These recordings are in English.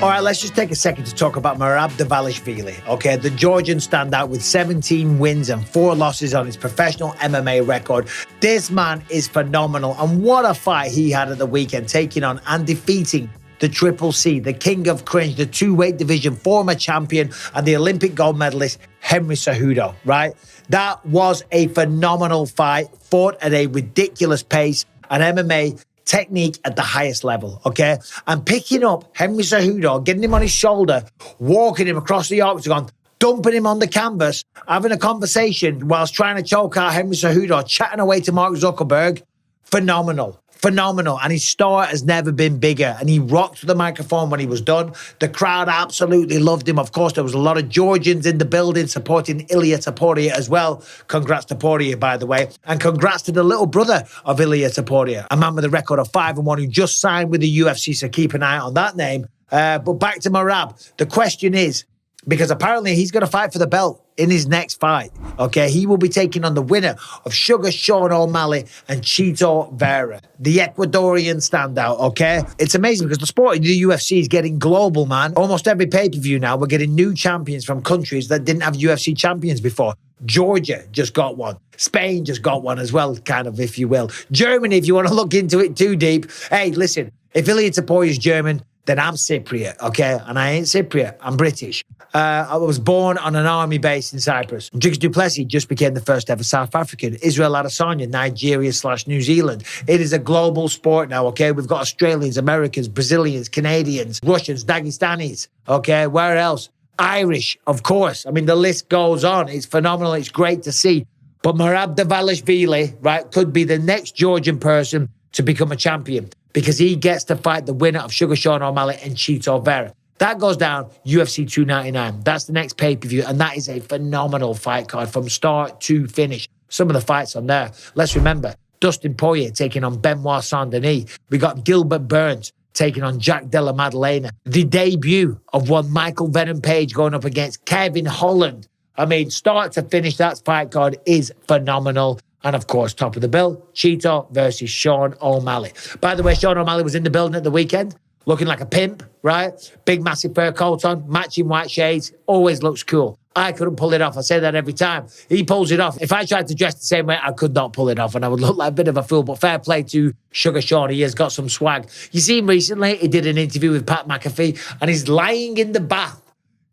All right, let's just take a second to talk about Merab Dvalishvili, okay? The Georgian standout with 17 wins and 4 losses on his professional MMA record. This man is phenomenal, and what a fight he had at the weekend, taking on and defeating the Triple C, the king of cringe, the 2-weight division former champion and the Olympic gold medalist, Henry Cejudo, right? That was a phenomenal fight, fought at a ridiculous pace, and MMA technique at the highest level, okay? And picking up Henry Cejudo, getting him on his shoulder, walking him across the octagon, dumping him on the canvas, having a conversation whilst trying to choke out Henry Cejudo, chatting away to Mark Zuckerberg. Phenomenal. And his star has never been bigger. And he rocked the microphone when he was done. The crowd absolutely loved him. Of course, there was a lot of Georgians in the building supporting Ilia Topuria as well. Congrats to Topuria, by the way. And congrats to the little brother of Ilia Topuria, a man with a record of 5-1 who just signed with the UFC, so keep an eye on that name. But back to Merab. The question is, because apparently he's going to fight for the belt in his next fight, okay? He will be taking on the winner of Sugar Sean O'Malley and Chito Vera, the Ecuadorian standout, okay? It's amazing because the sport of the UFC is getting global, man. Almost every pay-per-view now, we're getting new champions from countries that didn't have UFC champions before. Georgia just got one. Spain just got one as well, kind of, if you will. Germany, if you want to look into it too deep. Hey, listen, if Ilia Topuria is German, then I'm Cypriot, okay? And I ain't Cypriot, I'm British. I was born on an army base in Cyprus. Drix du Plessis just became the first ever South African. Israel Adesanya, Nigeria/New Zealand. It is a global sport now, okay? We've got Australians, Americans, Brazilians, Canadians, Russians, Dagestanis, okay? Where else? Irish, of course. I mean, the list goes on. It's phenomenal. It's great to see. But Merab Dvalishvili, right, could be the next Georgian person to become a champion because he gets to fight the winner of Sugar Sean O'Malley and Chito Vera. That goes down UFC 299. That's the next pay-per-view, and that is a phenomenal fight card from start to finish. Some of the fights on there. Let's remember, Dustin Poirier taking on Benoit Saint-Denis. We got Gilbert Burns taking on Jack Della Maddalena. The debut of one Michael Venom Page going up against Kevin Holland. I mean, start to finish, that fight card is phenomenal. And of course, top of the bill, Chito versus Sean O'Malley. By the way, Sean O'Malley was in the building at the weekend, looking like a pimp, right? Big, massive fur coat on, matching white shades, always looks cool. I couldn't pull it off. I say that every time. He pulls it off. If I tried to dress the same way, I could not pull it off, and I would look like a bit of a fool. But fair play to Sugar Sean. He has got some swag. You see him recently, he did an interview with Pat McAfee, and he's lying in the bath,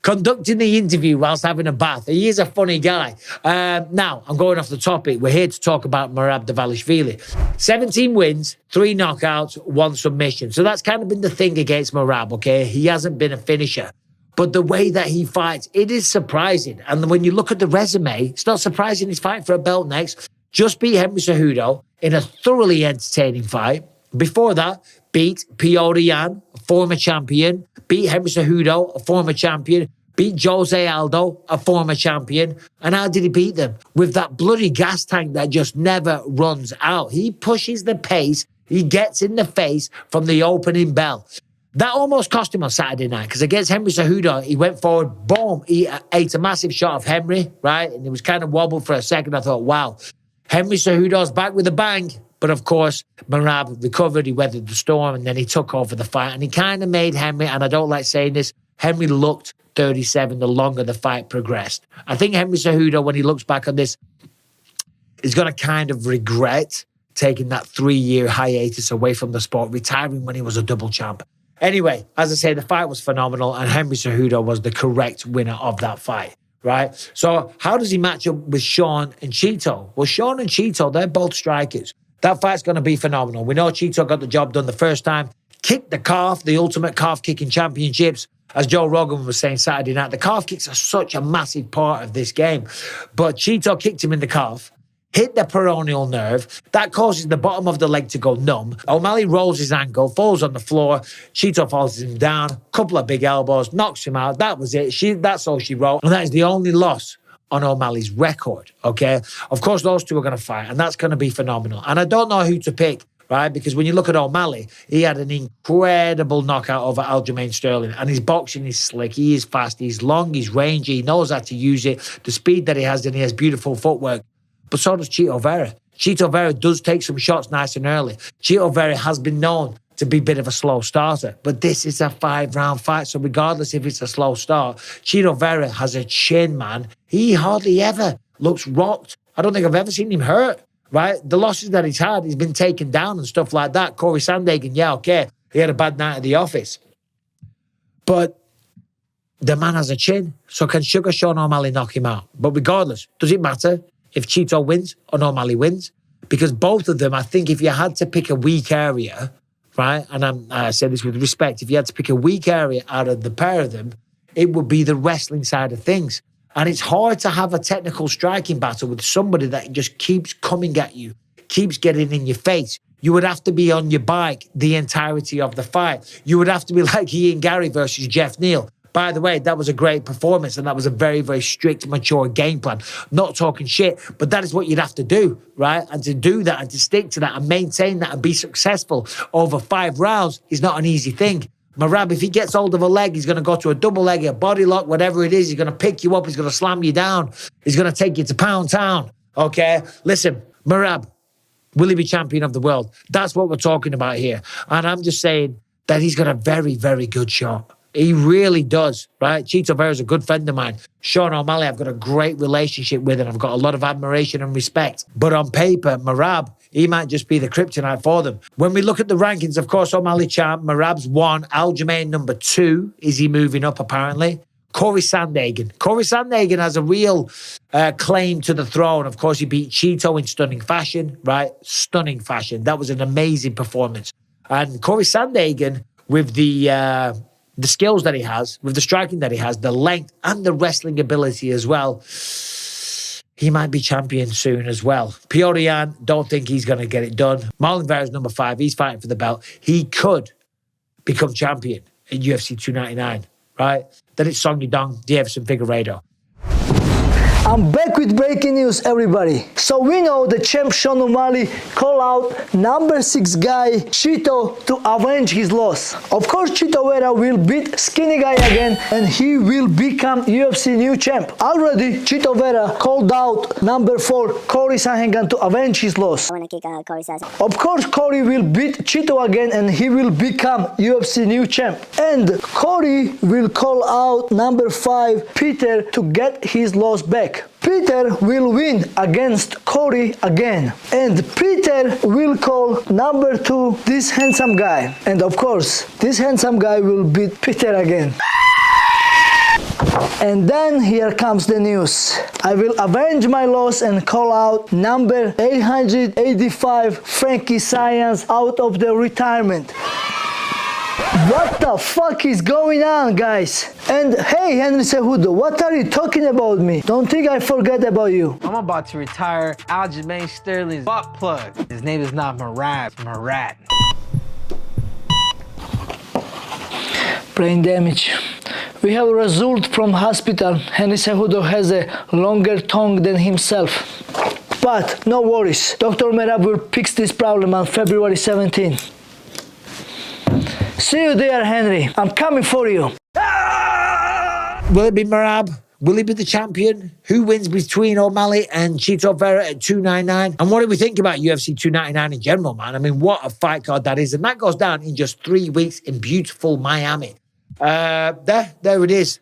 conducting the interview whilst having a bath. He is a funny guy. Now, I'm going off the topic. We're here to talk about Merab Dvalishvili. 17 wins, 3 knockouts, 1 submission. So that's kind of been the thing against Merab, okay? He hasn't been a finisher. But the way that he fights, it is surprising. And when you look at the resume, it's not surprising he's fighting for a belt next. Just beat Henry Cejudo in a thoroughly entertaining fight. Before that, beat Piotr Yan, a former champion. Beat Henry Cejudo, a former champion. Beat Jose Aldo, a former champion. And how did he beat them? With that bloody gas tank that just never runs out. He pushes the pace. He gets in the face from the opening bell. That almost cost him on Saturday night because against Henry Cejudo, he went forward, boom, he ate a massive shot of Henry, right? And he was kind of wobbled for a second. I thought, wow, Henry Cejudo's back with a bang. But of course, Merab recovered, he weathered the storm, and then he took over the fight. And he kind of made Henry, and I don't like saying this, Henry looked 37 the longer the fight progressed. I think Henry Cejudo, when he looks back on this, is going to kind of regret taking that 3-year hiatus away from the sport, retiring when he was a double champ. Anyway, as I say, the fight was phenomenal, and Henry Cejudo was the correct winner of that fight, right? So how does he match up with Sean and Chito? Well, Sean and Chito, they're both strikers. That fight's going to be phenomenal. We know Chito got the job done the first time, kicked the calf, the ultimate calf kicking championships. As Joe Rogan was saying Saturday night, the calf kicks are such a massive part of this game. But Chito kicked him in the calf, hit the peroneal nerve. That causes the bottom of the leg to go numb. O'Malley rolls his ankle, falls on the floor. Chito falls him down, couple of big elbows, knocks him out. That was it. That's all she wrote. And that is the only loss on O'Malley's record, okay? Of course, those two are going to fight, and that's going to be phenomenal. And I don't know who to pick, right? Because when you look at O'Malley, he had an incredible knockout over Aljamain Sterling, and his boxing is slick. He is fast. He's long. He's rangy. He knows how to use it. The speed that he has, and he has beautiful footwork. But so does Chito Vera. Chito Vera does take some shots nice and early. Chito Vera has been known to be a bit of a slow starter. But this is a 5-round fight. So regardless if it's a slow start, Chito Vera has a chin, man. He hardly ever looks rocked. I don't think I've ever seen him hurt, right? The losses that he's had, he's been taken down and stuff like that. Corey Sandhagen, yeah, okay. He had a bad night at the office. But the man has a chin. So can Sugar Sean O'Malley knock him out? But regardless, does it matter if Chito wins or O'Malley wins? Because both of them, I think if you had to pick a weak area, right? And I say this with respect. If you had to pick a weak area out of the pair of them, it would be the wrestling side of things. And it's hard to have a technical striking battle with somebody that just keeps coming at you, keeps getting in your face. You would have to be on your bike the entirety of the fight. You would have to be like Ian Gary versus Jeff Neal. By the way, that was a great performance and that was a very, very strict, mature game plan. Not talking shit, but that is what you'd have to do, right? And to do that and to stick to that and maintain that and be successful over 5 rounds is not an easy thing. Merab, if he gets hold of a leg, he's going to go to a double leg, a body lock, whatever it is. He's going to pick you up. He's going to slam you down. He's going to take you to Pound Town, okay? Listen, Merab, will he be champion of the world? That's what we're talking about here. And I'm just saying that he's got a very, very good shot. He really does, right? Chito Vera is a good friend of mine. Sean O'Malley, I've got a great relationship with and I've got a lot of admiration and respect. But on paper, Merab, he might just be the kryptonite for them. When we look at the rankings, of course, O'Malley champ, Merab's 1, Aljamain number 2. Is he moving up, apparently? Corey Sandhagen. Corey Sandhagen has a real claim to the throne. Of course, he beat Chito in stunning fashion, right? Stunning fashion. That was an amazing performance. And Corey Sandhagen, with the skills that he has, with the striking that he has, the length and the wrestling ability as well, he might be champion soon as well. Piorian, don't think he's going to get it done. Marlon Vera's number 5. He's fighting for the belt. He could become champion in UFC 299, right? Then it's Song Yudong, Davison Figueiredo. I'm back with breaking news, everybody. So we know the champ Sean O'Malley called out number 6 guy Chito to avenge his loss. Of course, Chito Vera will beat skinny guy again and he will become UFC new champ. Already, Chito Vera called out number 4 Corey Sandhagen to avenge his loss. I want to kick Corey Sandhagen. Of course, Corey will beat Chito again and he will become UFC new champ. And Corey will call out number 5 Peter to get his loss back. Peter will win against Corey again. And Peter will call number 2 this handsome guy. And of course, this handsome guy will beat Peter again. And then here comes the news. I will avenge my loss and call out number 885 Frankie Science out of the retirement. What the fuck is going on, guys? And hey, Henry Cejudo, what are you talking about me? Don't think I forget about you. I'm about to retire Aljamain Sterling's butt plug. His name is not Merab, it's Merab. Brain damage. We have a result from hospital. Henry Cejudo has a longer tongue than himself. But no worries. Dr. Merab will fix this problem on February 17th. See you there, Henry. I'm coming for you. Will it be Merab? Will he be the champion? Who wins between O'Malley and Chito Vera at 299? And what do we think about UFC 299 in general, man? I mean, what a fight card that is. And that goes down in just 3 weeks in beautiful Miami. There it is.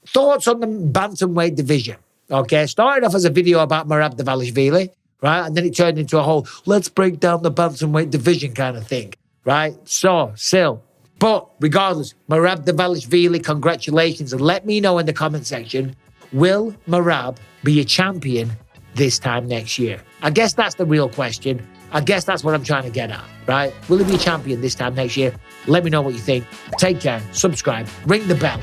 Thoughts on the bantamweight division. Okay, started off as a video about Merab Dvalishvili, right? And then it turned into a whole, let's break down the bantamweight division kind of thing, right? So, still. But regardless, Merab Dvalishvili, congratulations. And let me know in the comment section, will Merab be a champion this time next year? I guess that's the real question. I guess that's what I'm trying to get at, right? Will he be a champion this time next year? Let me know what you think. Take care, subscribe, ring the bell.